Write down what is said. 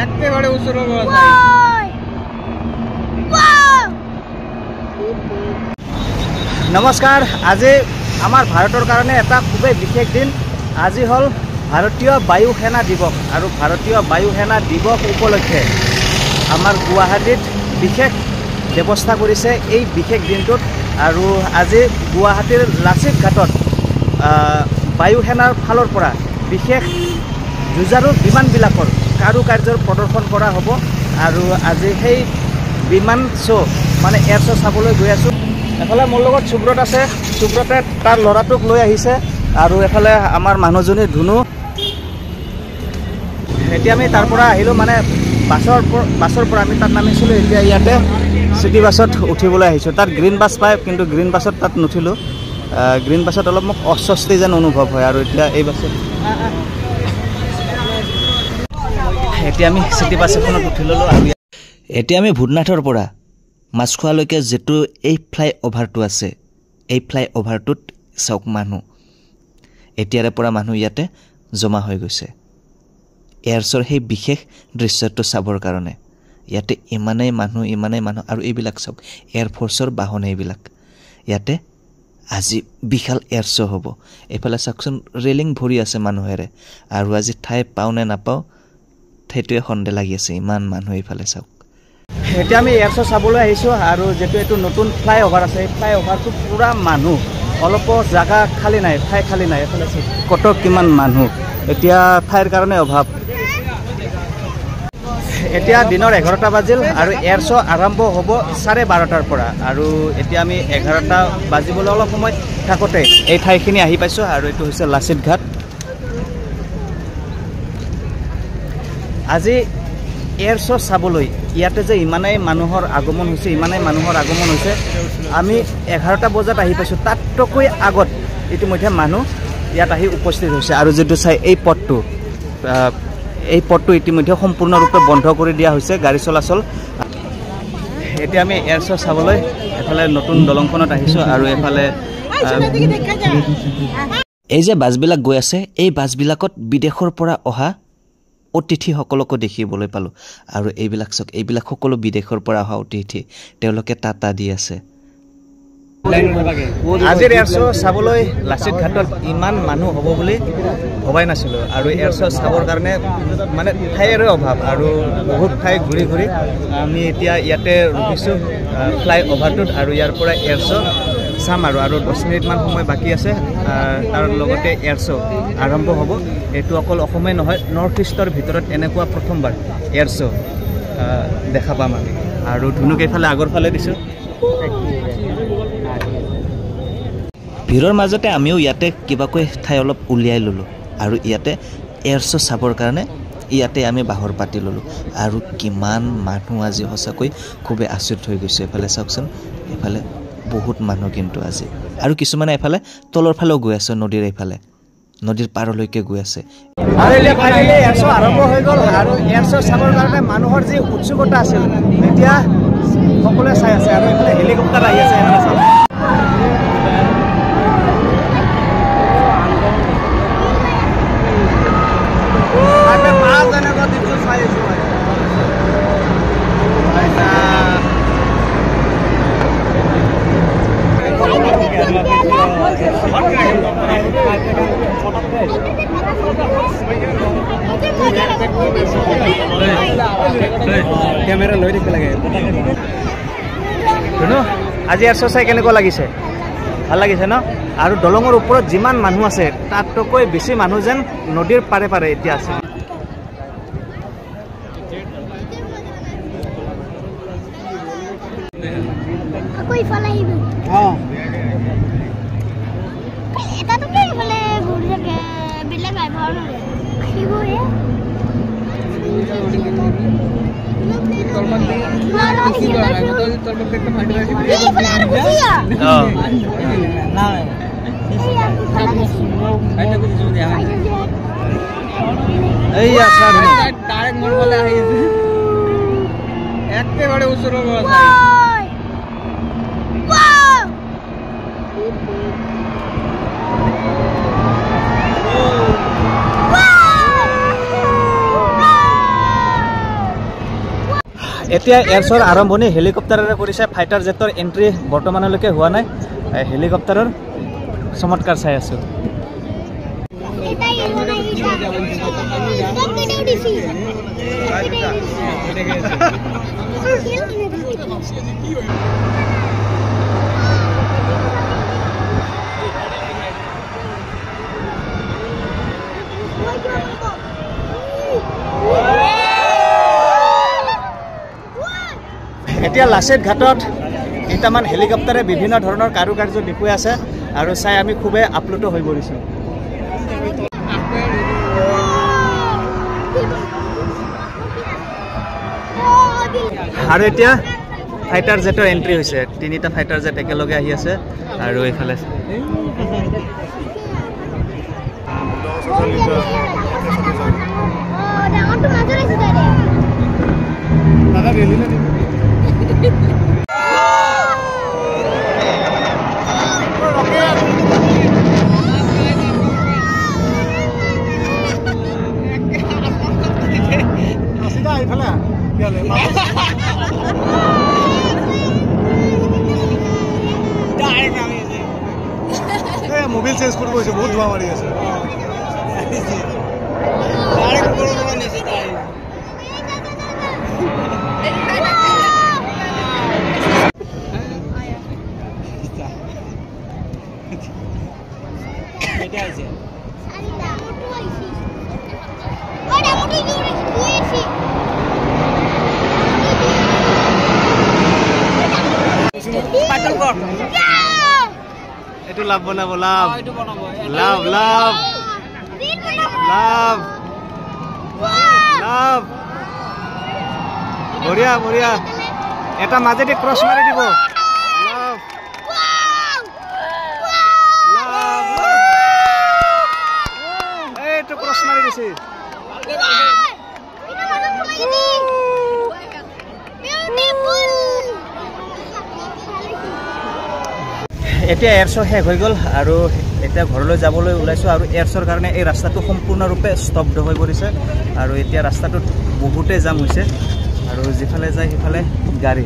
একেবাৰে ওচৰৰ নমস্কাৰ আজি আমাৰ ভাৰতৰ কাৰণে এটা খুবেই বিশেষ দিন আজি হল ভাৰতীয় বায়ু সেনা দিৱস আৰু ভাৰতীয় বায়ু সেনা দিৱস উপলক্ষে আমাৰ গুৱাহাটীত বিশেষ ব্যৱস্থা কৰিছে এই বিশেষ দিনটোত আৰু আজি গুৱাহাটীৰ লাচিত ঘাটত বায়ু সেনাৰ ফালৰ পৰা বিশেষ যুঁজাৰু বিমানবিলাকৰ কাৰুকাৰ্যৰ প্ৰদৰ্শন কৰা হ'ব আৰু আজি সেই বিমান শ্ব' মানে এয়াৰ শ্ব' চাবলৈ গৈ আছোঁ এফালে মোৰ লগত সুব্ৰত আছে সুব্ৰতে তাৰ ল'ৰাটোক লৈ আহিছে আৰু এফালে আমাৰ মানুহজনী ধুনু এতিয়া আমি তাৰ পৰা আহিলোঁ মানে বাছৰ পৰা আমি তাত নামিছিলোঁ এতিয়া ইয়াতে চিটি বাছত উঠিবলৈ আহিছোঁ তাত গ্ৰীণ বাছ পায় কিন্তু গ্ৰীণ বাছত তাত নুঠিলোঁ গ্ৰীণ বাছত অলপ মোক অস্বস্তি যেন অনুভৱ হয় আৰু এতিয়া এই বাছত এতিয়া আমি চিটি বাছ এখনত উঠি ল'লোঁ আৰু এতিয়া আমি ভূটনাথৰ পৰা মাছখোৱালৈকে যিটো এই ফ্লাই অভাৰটো আছে এই ফ্লাই অভাৰটোত চাওক মানুহ এতিয়াৰে পৰা মানুহ ইয়াতে জমা হৈ গৈছে এয়াৰছৰ সেই বিশেষ দৃশ্যটো চাবৰ কাৰণে ইয়াতে ইমানেই মানুহ আৰু এইবিলাক চাওক এয়াৰফ'ৰ্চৰ বাহন এইবিলাক ইয়াতে আজি বিশাল এয়াৰ শ্ব' হ'ব এইফালে চাওকচোন ৰেলিং ভৰি আছে মানুহেৰে আৰু আজি ঠাই পাওঁ নে নাপাওঁ সেইটোৱে সন্দেহ লাগি আছে ইমান মানুহ এইফালে চাওক এতিয়া আমি এয়াৰ শ্ব' চাবলৈ আহিছোঁ আৰু যিটো এইটো নতুন ফ্লাই অভাৰ আছে এই ফ্লাই অভাৰটো পূৰা মানুহ অলপো জাগা খালী নাই ঠাই খালী নাই এইফালে কত কিমান মানুহ এতিয়া ঠাইৰ কাৰণে অভাৱ এতিয়া দিনৰ 11টা বাজিল আৰু এয়াৰ শ্ব' আৰম্ভ হ'ব 12:30 পৰা আৰু এতিয়া আমি 11টা বাজিবলৈ অলপ সময় থাকোঁতে এই ঠাইখিনি আহি পাইছোঁ আৰু এইটো হৈছে লাচিত ঘাট আজি এয়াৰ শ্ব' চাবলৈ ইয়াতে যে ইমানেই মানুহৰ আগমন হৈছে আমি 11টা বজাত আহি পাইছোঁ তাতকৈ আগত ইতিমধ্যে মানুহ ইয়াত আহি উপস্থিত হৈছে আৰু যিটো চাই এই পথটো ইতিমধ্যে সম্পূৰ্ণৰূপে বন্ধ কৰি দিয়া হৈছে গাড়ী চলাচল এতিয়া আমি এয়াৰ শ্ব' চাবলৈ এফালে নতুন দলংখনত আহিছোঁ আৰু এফালে এই যে বাছবিলাক গৈ আছে এই বাছবিলাকত বিদেশৰ পৰা অহা অতিথিসকলকো দেখিবলৈ পালোঁ আৰু এইবিলাক চাওক এইবিলাক সকলো বিদেশৰ পৰা অহা অতিথি তেওঁলোকে টাটা দি আছে আজিৰ এয়াৰ শ্ব' চাবলৈ লাচিত ঘাটত ইমান মানুহ হ'ব বুলি ভবাই নাছিলোঁ আৰু এয়াৰ শ্ব' চাবৰ কাৰণে মানে ঠাইৰে অভাৱ আৰু বহুত ঠাই ঘূৰি আমি এতিয়া ইয়াতে ৰখিছোঁ ফ্লাই অভাৰটোত আৰু ইয়াৰ পৰা এয়াৰ শ্ব' চাম আৰু 10 মিনিটমান সময় বাকী আছে তাৰ লগতে এয়াৰ শ্ব' আৰম্ভ হ'ব এইটো অকল অসমেই নহয় নৰ্থ ইষ্টৰ ভিতৰত এনেকুৱা প্ৰথমবাৰ এয়াৰ শ্ব' দেখা পাম আমি আৰু ধুনুক এইফালে আগৰ ফালে দিছোঁ ভিৰৰ মাজতে আমিও ইয়াতে কিবাকৈ ঠাই অলপ উলিয়াই ল'লোঁ আৰু ইয়াতে এয়াৰ শ্ব' চাবৰ কাৰণে ইয়াতে আমি বাহৰ পাতি ল'লোঁ আৰু কিমান মানুহ আজি সঁচাকৈ খুবেই আচৰিত হৈ গৈছে এইফালে চাওকচোন এইফালে বহুত মানুহ কিন্তু আজি আৰু কিছুমানে এফালে তলৰ ফালেও গৈ আছে নদীৰ পাৰলৈকে গৈ আছে আৰু এতিয়া ফাইনেলি এয়াৰ শ্ব' আৰম্ভ হৈ গ'ল আৰু এয়াৰ শ্ব' চাবৰ কাৰণে মানুহৰ যি উৎসুকতা আছিল এতিয়া সকলোৱে চাই আছে আৰু এইফালে হেলিকপ্টাৰ আহি আছে এইফালে চাওক কেমেৰা লৈ থাকিব লাগে আজি এয়াৰ শ্ব' চাই কেনেকুৱা লাগিছে ভাল লাগিছে ন আৰু দলঙৰ ওপৰত যিমান মানুহ আছে তাতকৈ বেছি মানুহ যেন নদীৰ পাৰে এতিয়া আছে একেবাৰে ওচৰৰ এতিয়া এয়াৰছৰ আৰম্ভণি হেলিকপ্টাৰেৰে কৰিছে ফাইটাৰ জেটৰ এন্ট্ৰি বৰ্তমানলৈকে হোৱা নাই হেলিকপ্টাৰৰ চমৎকাৰ চাই আছো এতিয়া লাচিত ঘাটত কেইটামান হেলিকপ্টাৰে বিভিন্ন ধৰণৰ কাৰুকাৰ্য দেখুৱাই আছে আৰু চাই আমি খুবেই আপ্লুত হৈ পৰিছোঁ আৰু এতিয়া ফাইটাৰ জেটৰ এন্ট্ৰি হৈছে তিনিটা ফাইটাৰ জেট একেলগে আহি আছে আৰু এইফালে মোবাইল চেঞ্জ কৰিব হৈছে বহুত ধোঁৱা মাৰি আছে এইটো লাভ বনাব লাভ লাভ লাভ লাভ লাভ বঢ়িয়া বঢ়িয়া এটা মাজেদি ক্ৰছ মাৰি দিব লাভ লাভ এইটো ক্ৰছ মাৰি দিছে এতিয়া এয়াৰশ্ব শেষ হৈ গ'ল আৰু এতিয়া ঘৰলৈ যাবলৈ ওলাইছোঁ আৰু এয়াৰশ্বৰ কাৰণে এই ৰাস্তাটো সম্পূৰ্ণৰূপে স্তব্ধ হৈ পৰিছে আৰু এতিয়া ৰাস্তাটোত বহুতেই জাম হৈছে আৰু যিফালে যায় সিফালে গাড়ী